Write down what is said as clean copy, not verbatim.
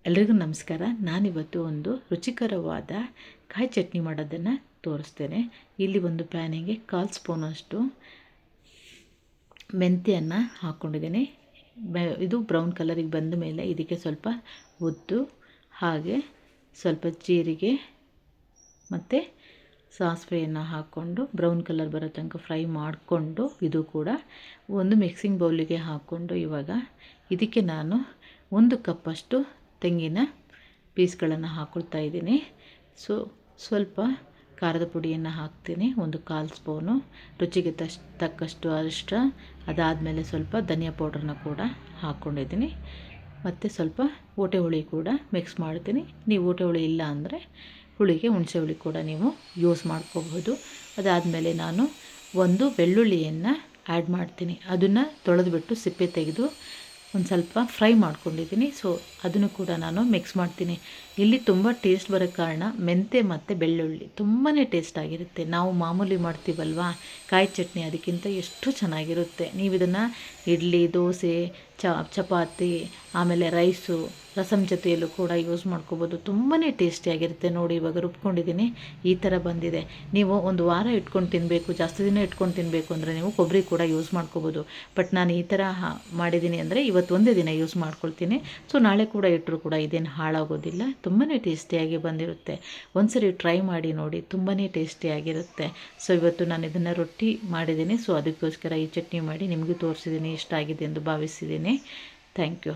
ಎಲ್ರಿಗೂ ನಮಸ್ಕಾರ. ನಾನಿವತ್ತು ಒಂದು ರುಚಿಕರವಾದ ಕಾಯಿ ಚಟ್ನಿ ಮಾಡೋದನ್ನು ತೋರಿಸ್ತೇನೆ. ಇಲ್ಲಿ ಒಂದು ಪ್ಯಾನಿಗೆ 1/4 ಸ್ಪೂನಷ್ಟು ಮೆಂತ್ಯವನ್ನು ಹಾಕ್ಕೊಂಡಿದ್ದೀನಿ. ಇದು ಬ್ರೌನ್ ಕಲರಿಗೆ ಬಂದ ಮೇಲೆ ಇದಕ್ಕೆ ಸ್ವಲ್ಪ ಉದ್ದು, ಹಾಗೆ ಸ್ವಲ್ಪ ಜೀರಿಗೆ ಮತ್ತು ಸಾಸಿವೆಯನ್ನು ಹಾಕ್ಕೊಂಡು ಬ್ರೌನ್ ಕಲರ್ ಬರೋ ತನಕ ಫ್ರೈ ಮಾಡಿಕೊಂಡು, ಇದು ಕೂಡ ಒಂದು ಮಿಕ್ಸಿಂಗ್ ಬೌಲಿಗೆ ಹಾಕ್ಕೊಂಡು, ಇವಾಗ ಇದಕ್ಕೆ ನಾನು 1 ಕಪ್ಪಷ್ಟು ತೆಂಗಿನ ಪೀಸ್ಗಳನ್ನು ಹಾಕ್ಕೊಳ್ತಾ ಇದ್ದೀನಿ. ಸ್ವಲ್ಪ ಖಾರದ ಪುಡಿಯನ್ನು ಹಾಕ್ತೀನಿ, 1/4 ಸ್ಪೂನು, ರುಚಿಗೆ ತಕ್ಕಷ್ಟು ಅರಿಶಿನ, ಅದಾದಮೇಲೆ ಸ್ವಲ್ಪ ಧನಿಯಾ ಪೌಡ್ರನ್ನ ಕೂಡ ಹಾಕ್ಕೊಂಡಿದ್ದೀನಿ. ಮತ್ತು ಸ್ವಲ್ಪ ಓಟೆ ಹುಳಿ ಕೂಡ ಮಿಕ್ಸ್ ಮಾಡ್ತೀನಿ. ನೀವು ಓಟೆ ಹುಳಿ ಇಲ್ಲ ಅಂದರೆ ಹುಳಿಗೆ ಹುಣಸೆ ಹುಳಿ ಕೂಡ ನೀವು ಯೂಸ್ ಮಾಡ್ಕೋಬಹುದು. ಅದಾದಮೇಲೆ ನಾನು 1 ಬೆಳ್ಳುಳ್ಳಿಯನ್ನು ಆ್ಯಡ್ ಮಾಡ್ತೀನಿ. ಅದನ್ನು ತೊಳೆದುಬಿಟ್ಟು ಸಿಪ್ಪೆ ತೆಗೆದು ಒಂದು ಸ್ವಲ್ಪ ಫ್ರೈ ಮಾಡ್ಕೊಂಡಿದ್ದೀನಿ. ಅದನ್ನು ಕೂಡ ನಾನು ಮಿಕ್ಸ್ ಮಾಡ್ತೀನಿ. ಇಲ್ಲಿ ತುಂಬ ಟೇಸ್ಟ್ ಬರೋ ಕಾರಣ ಮೆಂತ್ಯ ಮತ್ತು ಬೆಳ್ಳುಳ್ಳಿ ತುಂಬಾ ಟೇಸ್ಟ್ ಆಗಿರುತ್ತೆ. ನಾವು ಮಾಮೂಲಿ ಮಾಡ್ತೀವಲ್ವ ಕಾಯಿ ಚಟ್ನಿ, ಅದಕ್ಕಿಂತ ಎಷ್ಟು ಚೆನ್ನಾಗಿರುತ್ತೆ. ನೀವು ಇದನ್ನು ಇಡ್ಲಿ, ದೋಸೆ, ಚಪಾತಿ, ಆಮೇಲೆ ರೈಸು, ರಸಮ್ ಜೊತೆಯಲ್ಲೂ ಕೂಡ ಯೂಸ್ ಮಾಡ್ಕೋಬೋದು. ತುಂಬಾ ಟೇಸ್ಟಿಯಾಗಿರುತ್ತೆ. ನೋಡಿ, ಇವಾಗ ರುಬ್ಕೊಂಡಿದ್ದೀನಿ, ಈ ಥರ ಬಂದಿದೆ. ನೀವು ಒಂದು ವಾರ ಇಟ್ಕೊಂಡು ತಿನ್ನಬೇಕು, ಜಾಸ್ತಿ ದಿನ ಇಟ್ಕೊಂಡು ತಿನ್ನಬೇಕು ಅಂದರೆ ನೀವು ಕೊಬ್ಬರಿ ಕೂಡ ಯೂಸ್ ಮಾಡ್ಕೋಬೋದು. ಬಟ್ ನಾನು ಈ ಥರ ಮಾಡಿದ್ದೀನಿ ಅಂದರೆ ಇವತ್ತು ಒಂದೇ ದಿನ ಯೂಸ್ ಮಾಡ್ಕೊಳ್ತೀನಿ. ನಾಳೆ ಕೂಡ ಇಟ್ಟರು ಕೂಡ ಇದೇನು ಹಾಳಾಗೋದಿಲ್ಲ. ತುಂಬಾ ಟೇಸ್ಟಿಯಾಗಿ ಬಂದಿರುತ್ತೆ. ಒಂದ್ಸರಿ ಟ್ರೈ ಮಾಡಿ ನೋಡಿ, ತುಂಬಾ ಟೇಸ್ಟಿಯಾಗಿರುತ್ತೆ. ಇವತ್ತು ನಾನು ಇದನ್ನು ರೊಟ್ಟಿ ಮಾಡಿದ್ದೀನಿ. ಅದಕ್ಕೋಸ್ಕರ ಈ ಚಟ್ನಿ ಮಾಡಿ ನಿಮಗೂ ತೋರಿಸಿದ್ದೀನಿ. ಇಷ್ಟ ಆಗಿದೆ ಎಂದು ಭಾವಿಸಿದ್ದೀನಿ. Thank you.